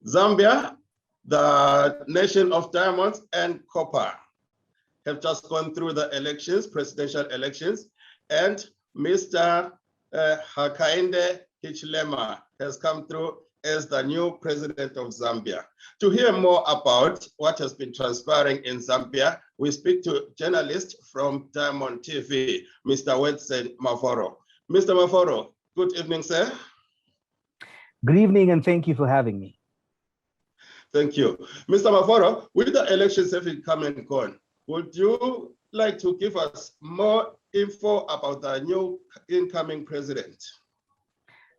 Zambia, the nation of diamonds and copper, have just gone through the elections, presidential elections, and Mr. Hakainde Hichilema has come through as the new president of Zambia. To hear more about what has been transpiring in Zambia, we speak to journalist from Diamond TV, Mr. Wedson Mavoro. Mr. Mavoro, good evening, sir. Good evening, and thank you for having me. Thank you. Mr. Mavoro, with the elections having come and gone, would you like to give us more info about the new incoming president?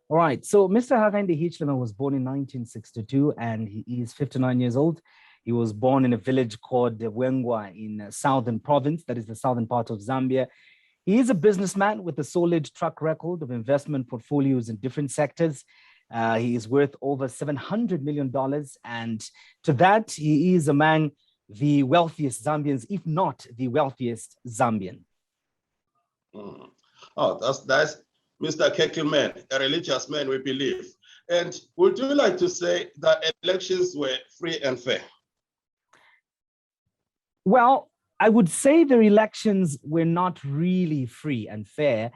All right, so Mr. Hakainde Higa was born in 1962 and he is 59 years old. He was born in a village called Wengwa in southern province, that is the southern part of Zambia. He is a businessman with a solid track record of investment portfolios in different sectors. He is worth over $700 million. And to that, he is among the wealthiest Zambians, if not the wealthiest Zambian. Oh, that's nice. Mr. Kekelman, a religious man, we believe. And would you like to say that elections were free and fair? Well, I would say the elections were not really free and fair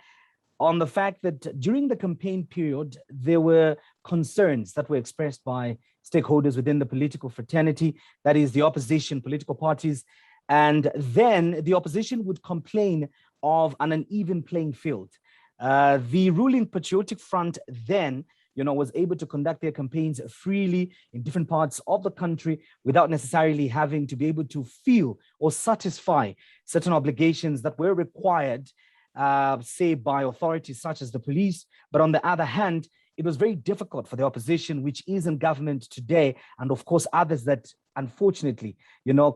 on the fact that during the campaign period, there were concerns that were expressed by stakeholders within the political fraternity, that is the opposition political parties. And then the opposition would complain of an uneven playing field. The ruling Patriotic Front then, was able to conduct their campaigns freely in different parts of the country without necessarily having to be able to feel or satisfy certain obligations that were required, say, by authorities such as the police. But on the other hand, it was very difficult for the opposition, which is in government today, and of course others that unfortunately,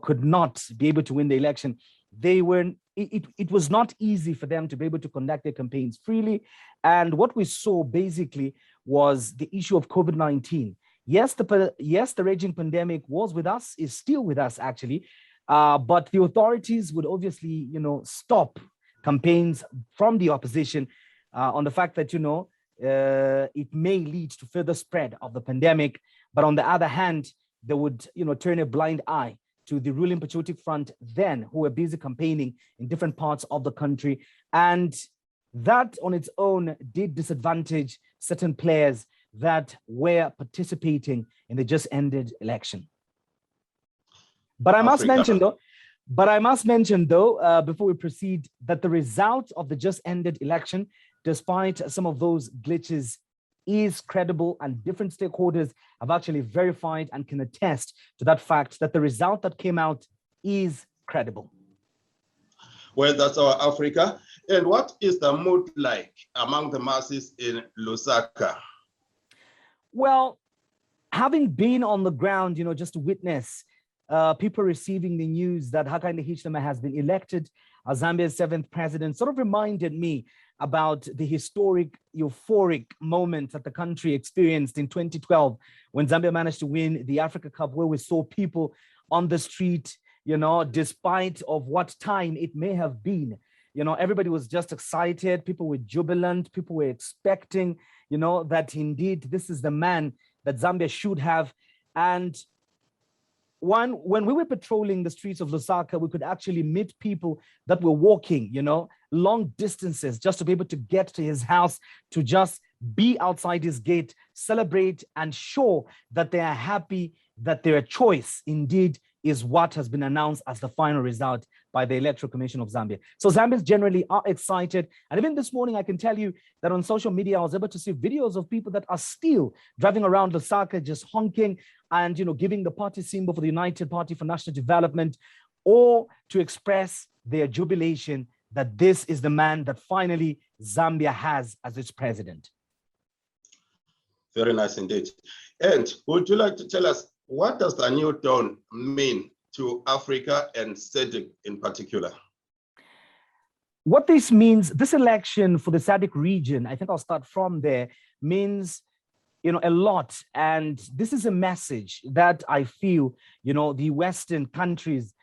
could not be able to win the election. It was not easy for them to be able to conduct their campaigns freely. And what we saw basically was the issue of COVID-19. Yes, the raging pandemic was with us, is still with us actually, but the authorities would obviously, stop campaigns from the opposition on the fact that, it may lead to further spread of the pandemic. But on the other hand, they would, turn a blind eye to the ruling Patriotic Front then, who were busy campaigning in different parts of the country. And that on its own did disadvantage certain players that were participating in the just ended election. But I must mention though, before we proceed, that the result of the just ended election, despite some of those glitches, is credible, and different stakeholders have actually verified and can attest to that fact that the result that came out is credible. Well, that's our Africa. And what is the mood like among the masses in Lusaka? Well, having been on the ground, just to witness people receiving the news that Hakainde Higa has been elected as Zambia's 7th president sort of reminded me about the historic, euphoric moment that the country experienced in 2012 when Zambia managed to win the Africa Cup, where we saw people on the street, despite of what time it may have been. Everybody was just excited. People were jubilant. People were expecting, that indeed this is the man that Zambia should have. And when we were patrolling the streets of Lusaka, we could actually meet people that were walking, long distances just to be able to get to his house, to just be outside his gate, celebrate and show that they are happy that their choice indeed is what has been announced as the final result by the Electoral Commission of Zambia. So Zambians generally are excited. And even this morning, I can tell you that on social media, I was able to see videos of people that are still driving around Lusaka, just honking and, giving the party symbol for the United Party for National Development, or to express their jubilation that this is the man that finally Zambia has as its president. Very nice indeed. And would you like to tell us, what does the new dawn mean to Africa and SADC in particular? What this means, this election for the SADC region, I think I'll start from there, means a lot. And this is a message that I feel, the Western countries,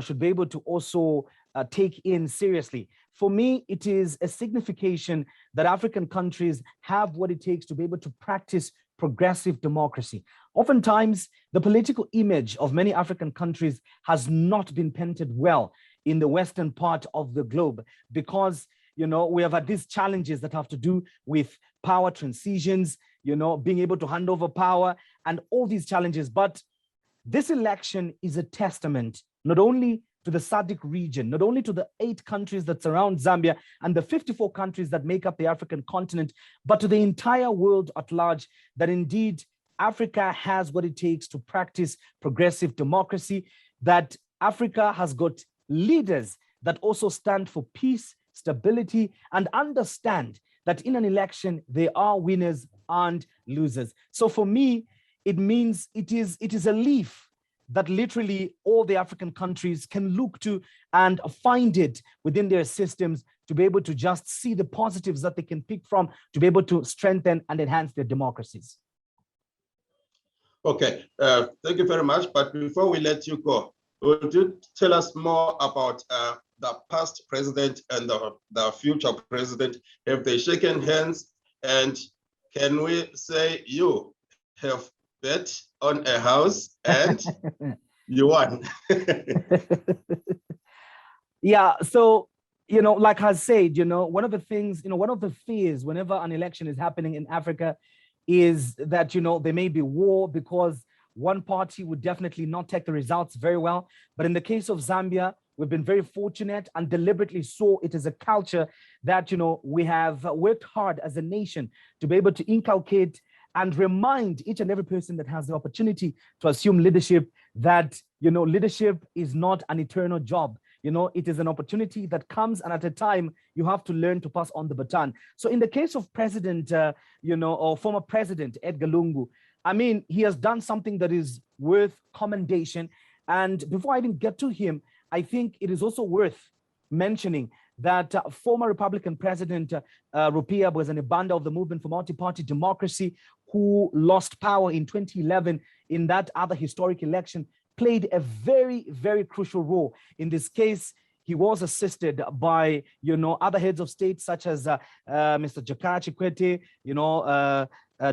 should be able to also take in seriously. For me, it is a signification that African countries have what it takes to be able to practice progressive democracy. Oftentimes, the political image of many African countries has not been painted well in the Western part of the globe because, we have had these challenges that have to do with power transitions, being able to hand over power and all these challenges. But this election is a testament not only to the SADC region, not only to the 8 countries that surround Zambia and the 54 countries that make up the African continent, but to the entire world at large, that indeed Africa has what it takes to practice progressive democracy, that Africa has got leaders that also stand for peace, stability, and understand that in an election, there are winners and losers. So for me, it means it is a leaf that literally all the African countries can look to and find it within their systems to be able to just see the positives that they can pick from to be able to strengthen and enhance their democracies. Okay, thank you very much. But before we let you go, would you tell us more about the past president and the future president? Have they shaken hands? And can we say you have bet on a house and you won? Yeah, so, like I said, one of the things, one of the fears whenever an election is happening in Africa is that, there may be war because one party would definitely not take the results very well. But in the case of Zambia, we've been very fortunate and deliberately so it is a culture that, we have worked hard as a nation to be able to inculcate and remind each and every person that has the opportunity to assume leadership that, leadership is not an eternal job. It is an opportunity that comes, and at a time, you have to learn to pass on the baton. So in the case of President, or former President Edgar Lungu, he has done something that is worth commendation. And before I even get to him, I think it is also worth mentioning that former Republican President Rupia Bwezanibanda of the Movement for Multi-Party Democracy, who lost power in 2011 in that other historic election, played a very, very crucial role. In this case, he was assisted by, other heads of state such as Mr. Jakaya Kikwete,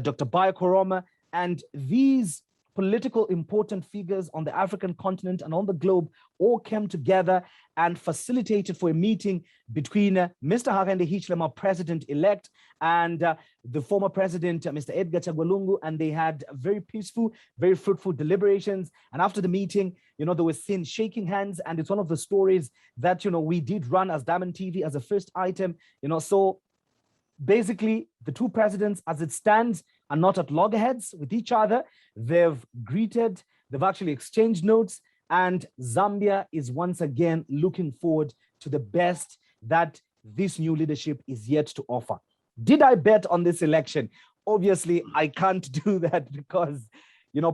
Dr. Bayo Koroma, and these political important figures on the African continent and on the globe all came together and facilitated for a meeting between Mr. Hakainde Higa, president-elect, and the former president, Mr. Edgar Chagwa, and they had very peaceful, very fruitful deliberations. And after the meeting, they were seen shaking hands, and it's one of the stories that, we did run as Diamond TV as a first item, so basically the two presidents as it stands are not at loggerheads with each other. They've greeted, they've actually exchanged notes, and Zambia is once again looking forward to the best that this new leadership is yet to offer. Did I bet on this election? Obviously, I can't do that because,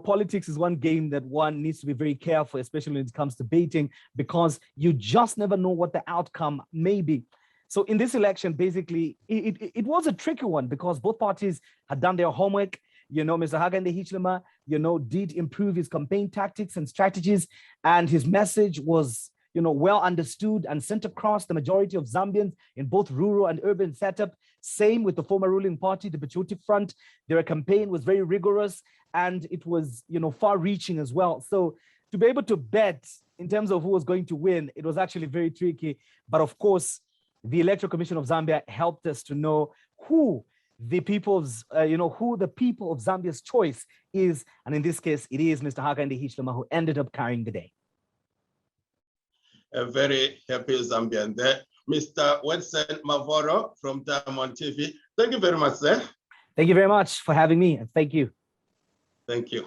politics is one game that one needs to be very careful, especially when it comes to betting, because you just never know what the outcome may be. So in this election, basically, it was a tricky one because both parties had done their homework. Mr. Hakainde Higa, did improve his campaign tactics and strategies, and his message was, well understood and sent across the majority of Zambians in both rural and urban setup. Same with the former ruling party, the Patriotic Front. Their campaign was very rigorous and it was, far-reaching as well. So to be able to bet in terms of who was going to win, it was actually very tricky. But of course, the Electoral Commission of Zambia helped us to know who the people's, who the people of Zambia's choice is. And in this case, it is Mr. Hakainde Higa who ended up carrying the day. A very happy Zambian there. Mr. Wedson Mavoro from Diamond TV. Thank you very much, sir. Thank you very much for having me. And thank you. Thank you.